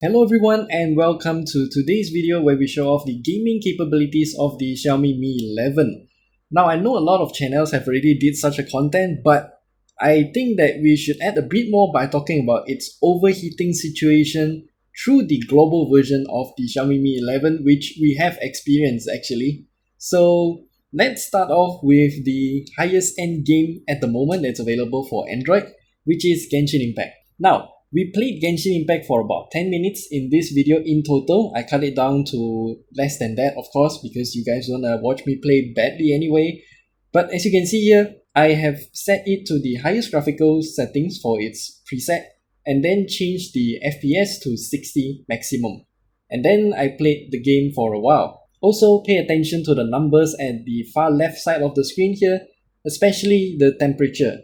Hello everyone and welcome to today's video where we show off the gaming capabilities of the Xiaomi Mi 11. Now I know a lot of channels have already did such a content, but I think that we should add a bit more by talking about its overheating situation through the global version of the Xiaomi Mi 11, which we have experienced actually. So let's start off with the highest end game at the moment that's available for Android, which is Genshin Impact. Now, we played Genshin Impact for about 10 minutes in this video in total. I cut it down to less than that, of course, because you guys don't watch me play badly anyway. But as you can see here, I have set it to the highest graphical settings for its preset and then changed the FPS to 60 maximum. And then I played the game for a while. Also, pay attention to the numbers at the far left side of the screen here, especially the temperature.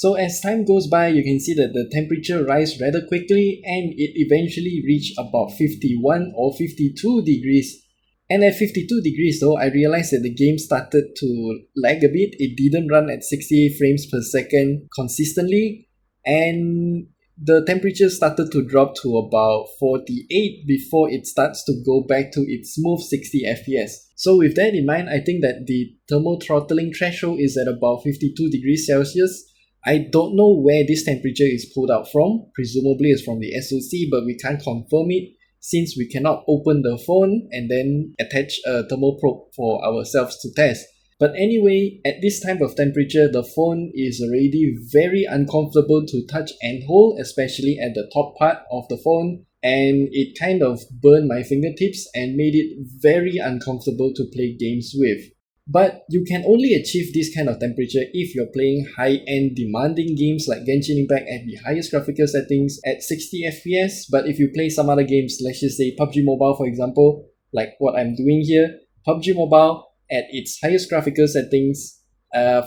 So as time goes by, you can see that the temperature rise rather quickly and it eventually reached about 51 or 52 degrees. And at 52 degrees though, I realized that the game started to lag a bit. It didn't run at 60 frames per second consistently, and the temperature started to drop to about 48 before it starts to go back to its smooth 60 FPS. So with that in mind, I think that the thermal throttling threshold is at about 52 degrees Celsius. I don't know where this temperature is pulled out from. Presumably it's from the SoC, but we can't confirm it since we cannot open the phone and then attach a thermal probe for ourselves to test. But anyway, at this type of temperature, the phone is already very uncomfortable to touch and hold, especially at the top part of the phone, and it kind of burned my fingertips and made it very uncomfortable to play games with. But you can only achieve this kind of temperature if you're playing high-end demanding games like Genshin Impact at the highest graphical settings at 60 FPS. But if you play some other games, let's just say PUBG Mobile for example, like what I'm doing here, PUBG Mobile at its highest graphical settings,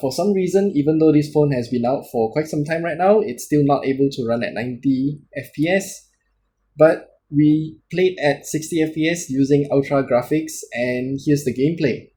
for some reason, even though this phone has been out for quite some time right now, it's still not able to run at 90 FPS. But we played at 60 FPS using ultra graphics, and here's the gameplay.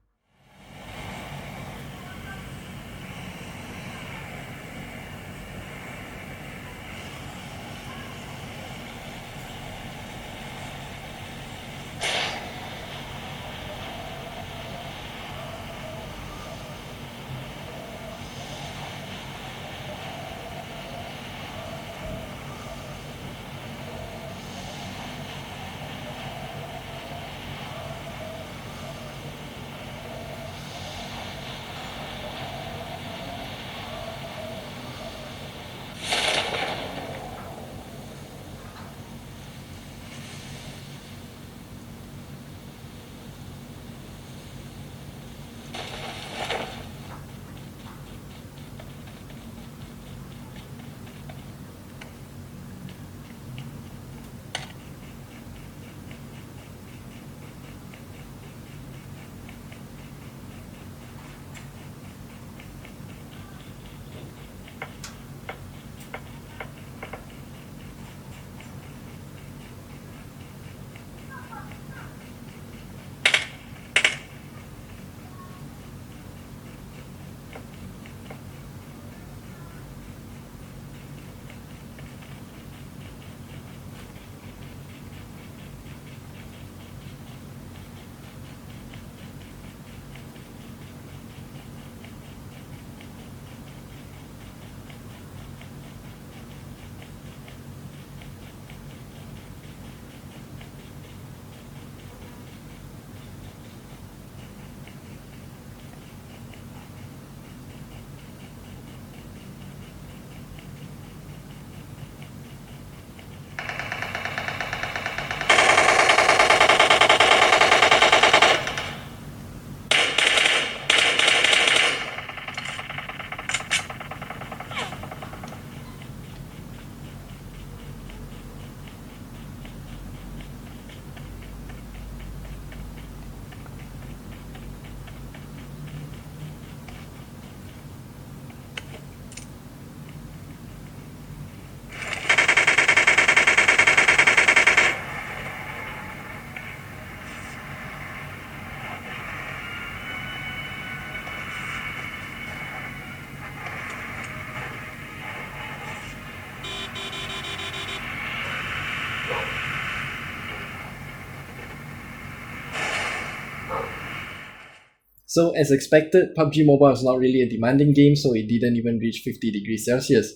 So as expected, PUBG Mobile is not really a demanding game, so it didn't even reach 50 degrees Celsius.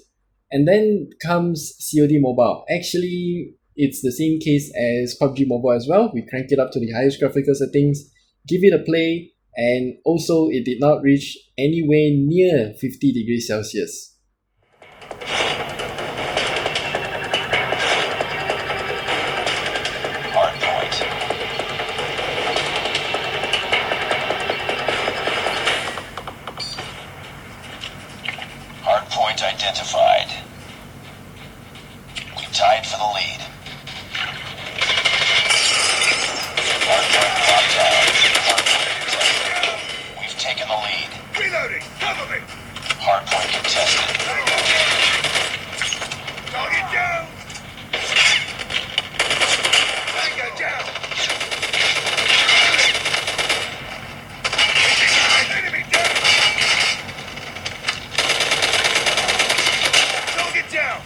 And then comes COD Mobile. Actually, it's the same case as PUBG Mobile as well. We cranked it up to the highest graphical settings, give it a play, and also it did not reach anywhere near 50 degrees Celsius. Hardpoint identified. We tied for the lead. Hardpoint locked down. Hardpoint contested. We've taken the lead. Reloading! Cover me! Hardpoint contested. Target down! Tango down! Enemy down! Target down!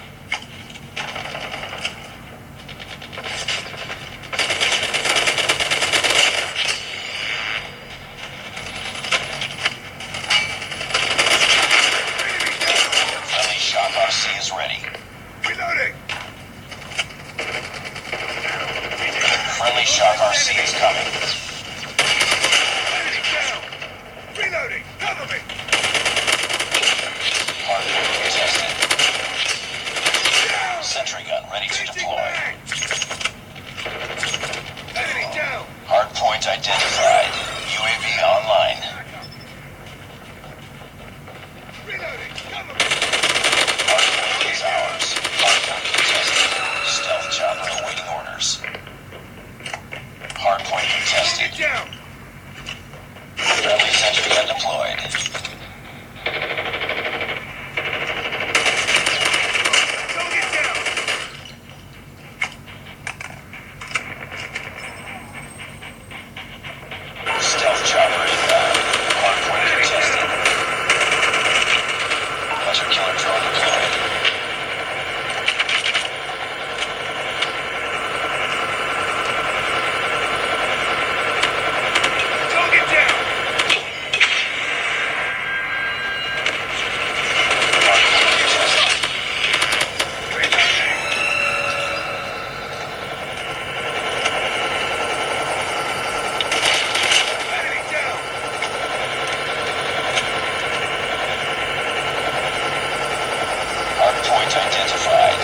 Hardpoint identified.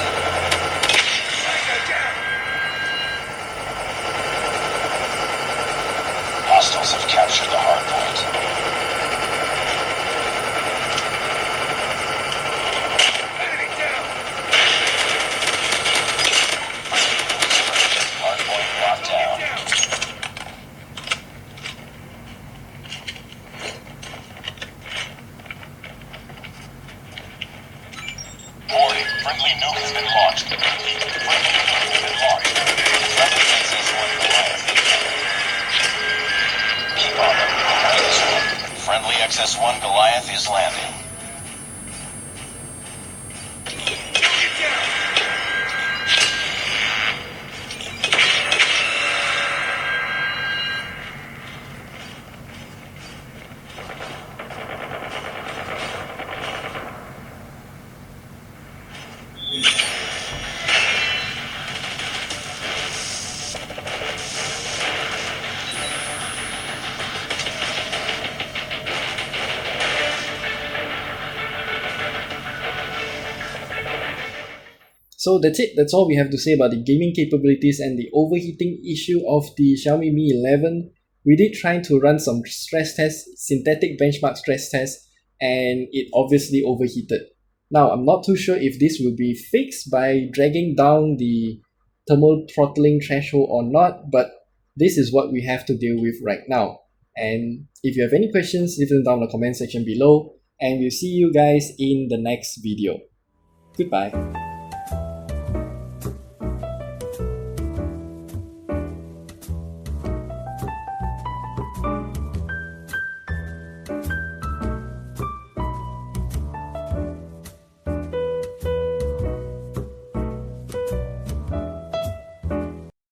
Tango down. Hostiles have captured the hardpoint. Enemy down. Hardpoint locked down. Down. Warning, friendly nuke has been launched. Friendly nuke has been launched. Friendly XS-1 Goliath. Keep on them. XS-1. Friendly XS-1 Goliath is landing. Get down. So that's it. That's all we have to say about the gaming capabilities and the overheating issue of the Xiaomi Mi 11. We did try to run some stress tests, synthetic benchmark stress tests, and it obviously overheated. Now, I'm not too sure if this will be fixed by dragging down the thermal throttling threshold or not, but this is what we have to deal with right now. And if you have any questions, leave them down in the comment section below, and we'll see you guys in the next video. Goodbye.